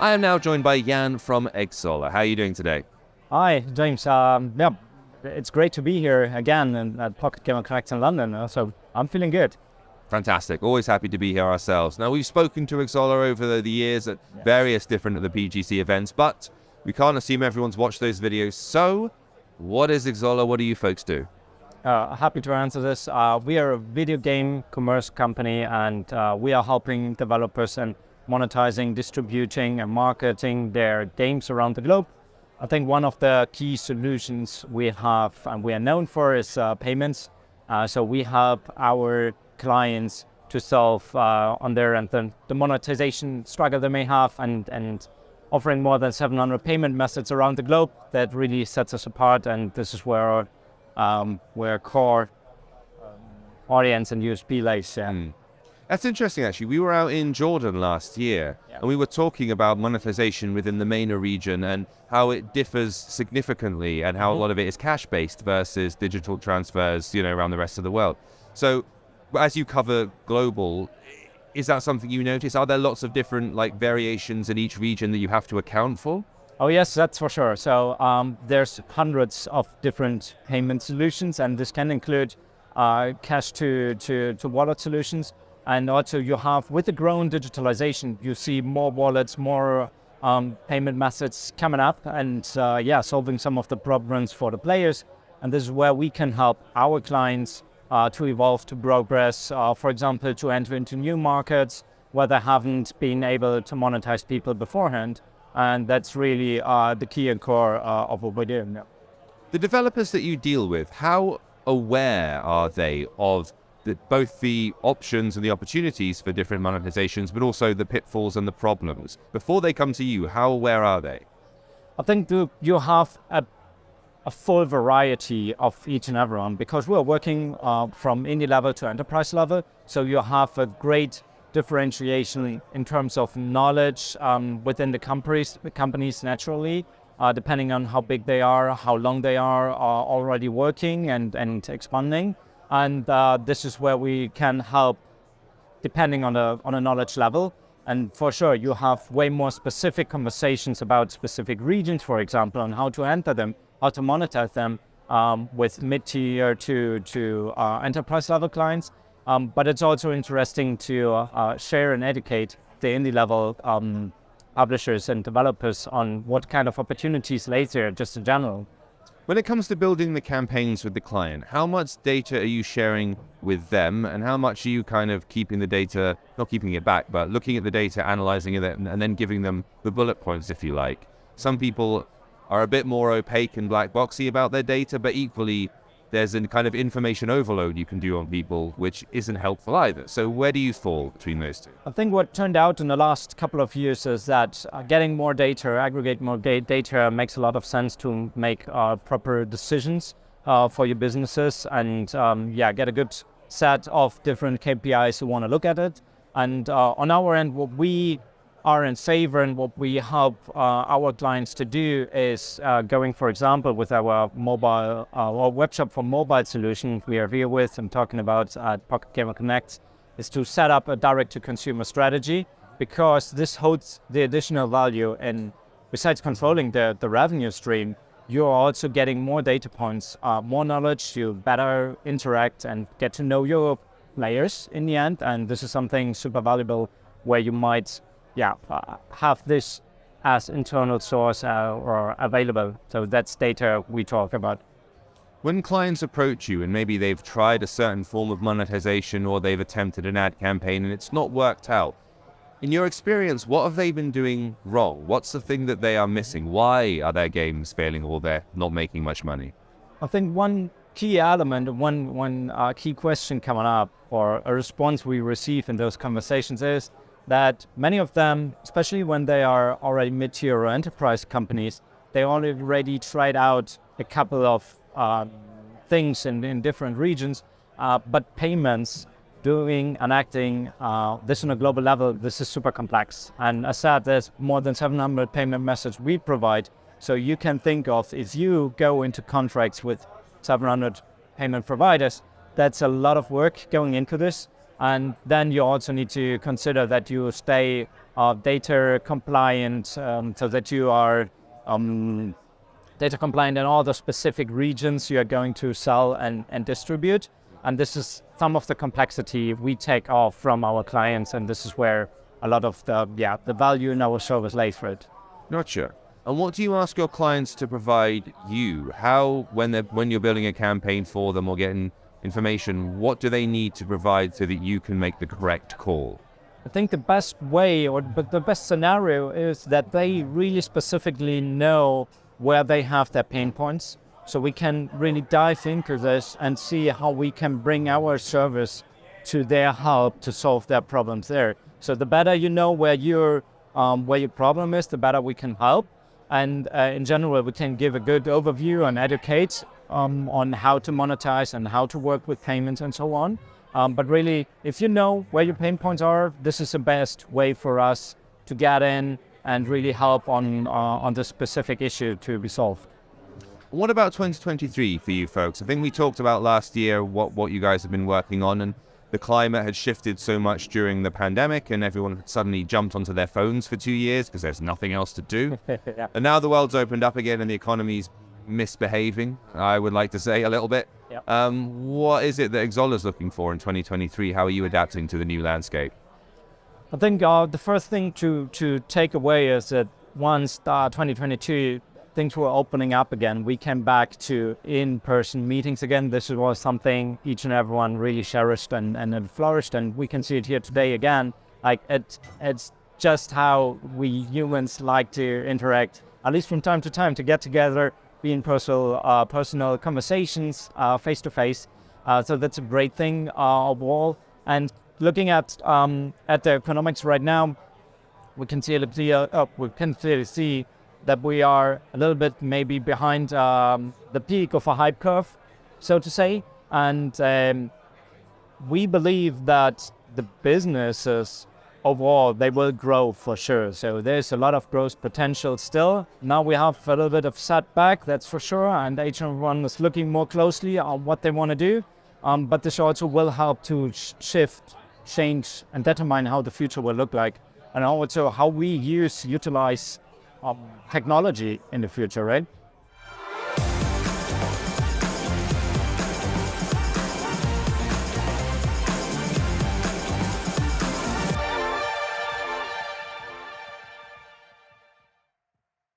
I am now joined by Jan from Xsolla. How are you doing today? Hi, James. It's great to be here again at Pocket Gamer Connect in London. So I'm feeling good. Fantastic. Always happy to be here ourselves. Now, we've spoken to Xsolla over the years at various different the PGC events, but we can't assume everyone's watched those videos. So, what is Xsolla? What do you folks do? Happy to answer this. We are a video game commerce company, and we are helping developers and monetizing, distributing, and marketing their games around the globe. I think one of the key solutions we have and we are known for is payments. So we help our clients to solve on their end the monetization struggle they may have, and offering more than 700 payment methods around the globe. That really sets us apart, and this is where our core audience and USP lays. That's interesting, actually. We were out in Jordan last year, and we were talking about monetization within the MENA region and how it differs significantly, and how a lot of it is cash-based versus digital transfers, around the rest of the world. So, as you cover global, is that something you notice? Are there lots of different variations in each region that you have to account for? Oh yes, that's for sure. So there's hundreds of different payment solutions, and this can include cash to wallet solutions. And also you have, with the growing digitalization, you see more wallets, more payment methods coming up, and solving some of the problems for the players. And this is where we can help our clients to evolve, to progress, for example, to enter into new markets where they haven't been able to monetize people beforehand. And that's really the key and core of what we're doing now. The developers that you deal with, how aware are they of both the options and the opportunities for different monetizations, but also the pitfalls and the problems? Before they come to you, how aware are they? I think you have a full variety of each and every one, because we're working from indie level to enterprise level. So you have a great differentiation in terms of knowledge within the companies naturally, depending on how big they are, how long they are already working and expanding. And this is where we can help depending on a knowledge level. And for sure, you have way more specific conversations about specific regions, for example, on how to enter them, how to monetize them with mid-tier to enterprise level clients. But it's also interesting to share and educate the indie level publishers and developers on what kind of opportunities lay there, just in general. When it comes to building the campaigns with the client, how much data are you sharing with them, and how much are you kind of keeping the data, not keeping it back, but looking at the data, analyzing it, and then giving them the bullet points, if you like? Some people are a bit more opaque and black boxy about their data, but equally there's a kind of information overload you can do on people, which isn't helpful either. So where do you fall between those two? I think what turned out in the last couple of years is that getting more data, aggregate more data makes a lot of sense to make proper decisions for your businesses, and get a good set of different KPIs who want to look at it. And on our end, what we are in favor and what we help our clients to do is going, for example, with our mobile or web shop for mobile solution we are here with, I'm talking about at Pocket Gamer Connect, is to set up a direct-to-consumer strategy, because this holds the additional value. And besides controlling the revenue stream, you're also getting more data points, more knowledge, you better interact and get to know your players in the end. And this is something super valuable where you might have this as internal source or available. So that's data we talk about. When clients approach you and maybe they've tried a certain form of monetization or they've attempted an ad campaign and it's not worked out, in your experience, what have they been doing wrong? What's the thing that they are missing? Why are their games failing or they're not making much money? I think one key element, one key question coming up, or a response we receive in those conversations, is that many of them, especially when they are already mid-tier or enterprise companies, they already tried out a couple of things in different regions, but payments, doing and acting this on a global level, this is super complex. And as said, there's more than 700 payment methods we provide. So you can think of, if you go into contracts with 700 payment providers, that's a lot of work going into this. And then you also need to consider that you stay data compliant, so that you are data compliant in all the specific regions you are going to sell and distribute. And this is some of the complexity we take off from our clients, and this is where a lot of the value in our service lays for it. Gotcha. And what do you ask your clients to provide you? How, when you're building a campaign for them or getting information, what do they need to provide so that you can make the correct call? I think the best way, but the best scenario is that they really specifically know where they have their pain points. So we can really dive into this and see how we can bring our service to their help to solve their problems there. So the better you know where your problem is, the better we can help. And in general, we can give a good overview and educate on how to monetize and how to work with payments and so on. But really, if you know where your pain points are, this is the best way for us to get in and really help on the specific issue to be solved. What about 2023 for you folks? I think we talked about last year what you guys have been working on, and the climate had shifted so much during the pandemic and everyone had suddenly jumped onto their phones for 2 years because there's nothing else to do. Yeah. And now the world's opened up again and the economy's misbehaving, I would like to say, a little bit. Yep. What is it that Xsolla's looking for in 2023? How are you adapting to the new landscape? I think the first thing to take away is that once 2022 things were opening up again, we came back to in-person meetings again. This was something each and everyone really cherished and it flourished, and we can see it here today again. Like it's just how we humans like to interact, at least from time to time, to get together, be in personal conversations, face to face. So that's a great thing overall. And looking at the economics right now, we can clearly see that we are a little bit maybe behind the peak of a hype curve, so to say. And we believe that the businesses overall, they will grow for sure. So there's a lot of growth potential still. Now we have a little bit of setback, that's for sure. And H1 is looking more closely on what they want to do. But this also will help to shift, change, and determine how the future will look like. And also how we utilize technology in the future, right?